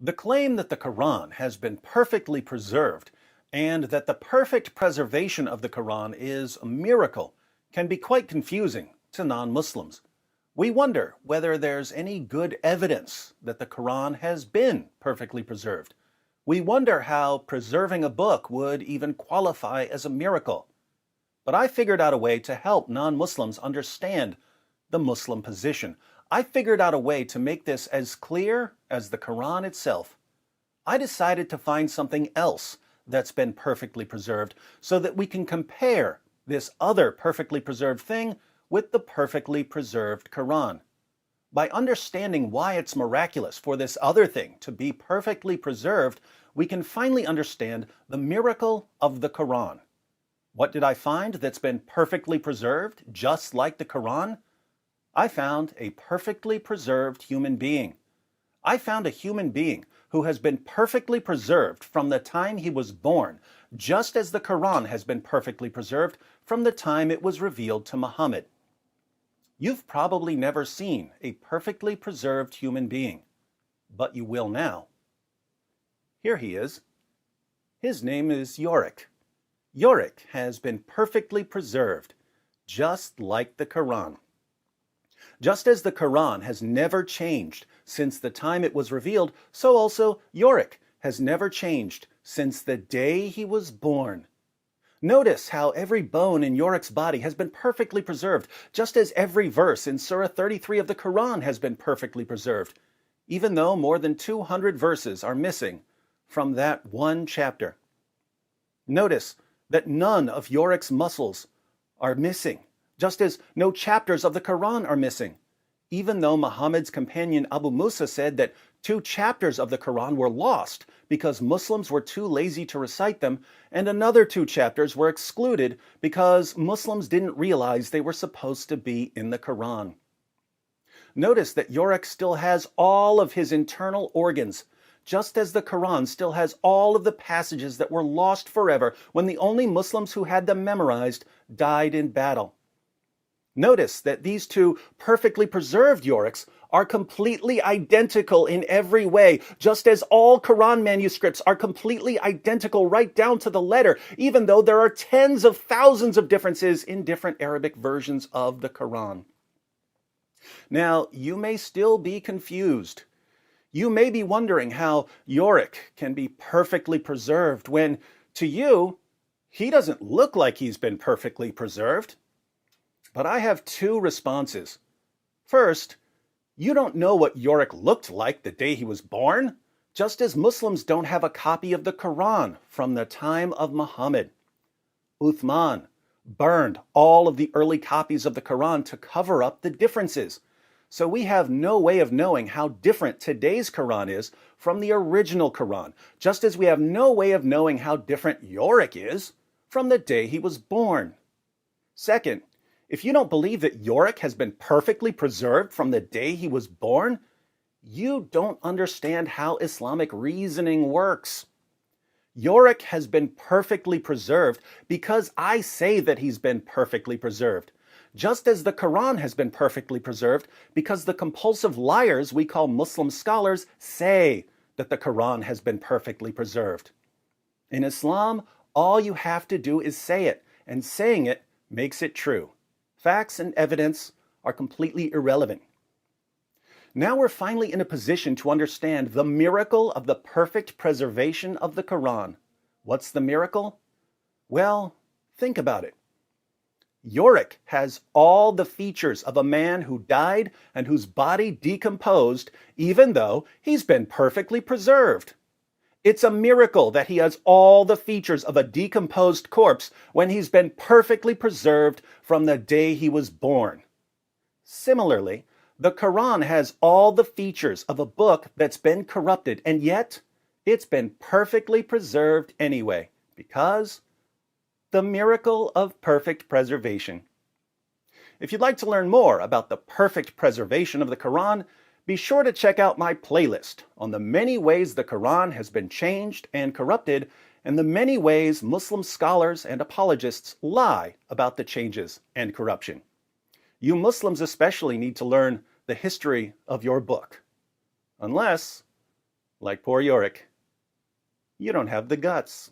The claim that the Quran has been perfectly preserved and that the perfect preservation of the Quran is a miracle can be quite confusing to non-Muslims. We wonder whether there's any good evidence that the Quran has been perfectly preserved. We wonder how preserving a book would even qualify as a miracle. But I figured out a way to help non-Muslims understand the Muslim position. I figured out a way to make this as clear as the Quran itself. I decided to find something else that's been perfectly preserved so that we can compare this other perfectly preserved thing with the perfectly preserved Quran. By understanding why it's miraculous for this other thing to be perfectly preserved, we can finally understand the miracle of the Quran. What did I find that's been perfectly preserved, just like the Quran? I found a perfectly preserved human being. I found a human being who has been perfectly preserved from the time he was born, just as the Quran has been perfectly preserved from the time it was revealed to Muhammad. You've probably never seen a perfectly preserved human being, but you will now. Here he is. His name is Yorick. Yorick has been perfectly preserved, just like the Quran. Just as the Quran has never changed since the time it was revealed, so also Yorick has never changed since the day he was born. Notice how every bone in Yorick's body has been perfectly preserved, just as every verse in Surah 33 of the Quran has been perfectly preserved, even though more than 200 verses are missing from that one chapter. Notice that none of Yorick's muscles are missing, just as no chapters of the Quran are missing, even though Muhammad's companion Abu Musa said that 2 chapters of the Quran were lost because Muslims were too lazy to recite them, and another 2 chapters were excluded because Muslims didn't realize they were supposed to be in the Quran. Notice that Yorick still has all of his internal organs, just as the Quran still has all of the passages that were lost forever when the only Muslims who had them memorized died in battle. Notice that these 2 perfectly preserved Yoricks are completely identical in every way, just as all Quran manuscripts are completely identical right down to the letter, even though there are tens of thousands of differences in different Arabic versions of the Quran. Now, you may still be confused. You may be wondering how Yorick can be perfectly preserved when, to you, he doesn't look like he's been perfectly preserved. But I have 2 responses. First, you don't know what Yorick looked like the day he was born, just as Muslims don't have a copy of the Quran from the time of Muhammad. Uthman burned all of the early copies of the Quran to cover up the differences. So we have no way of knowing how different today's Quran is from the original Quran, just as we have no way of knowing how different Yorick is from the day he was born. Second, if you don't believe that Yorick has been perfectly preserved from the day he was born, you don't understand how Islamic reasoning works. Yorick has been perfectly preserved because I say that he's been perfectly preserved, just as the Quran has been perfectly preserved because the compulsive liars we call Muslim scholars say that the Quran has been perfectly preserved. In Islam, all you have to do is say it, and saying it makes it true. Facts and evidence are completely irrelevant. Now we're finally in a position to understand the miracle of the perfect preservation of the Quran. What's the miracle? Well, think about it. Yorick has all the features of a man who died and whose body decomposed, even though he's been perfectly preserved. It's a miracle that he has all the features of a decomposed corpse when he's been perfectly preserved from the day he was born. Similarly, the Quran has all the features of a book that's been corrupted, and yet it's been perfectly preserved anyway, because the miracle of perfect preservation. If you'd like to learn more about the perfect preservation of the Quran, be sure to check out my playlist on the many ways the Quran has been changed and corrupted, and the many ways Muslim scholars and apologists lie about the changes and corruption. You Muslims especially need to learn the history of your book. Unless Like poor Yorick. You don't have the guts.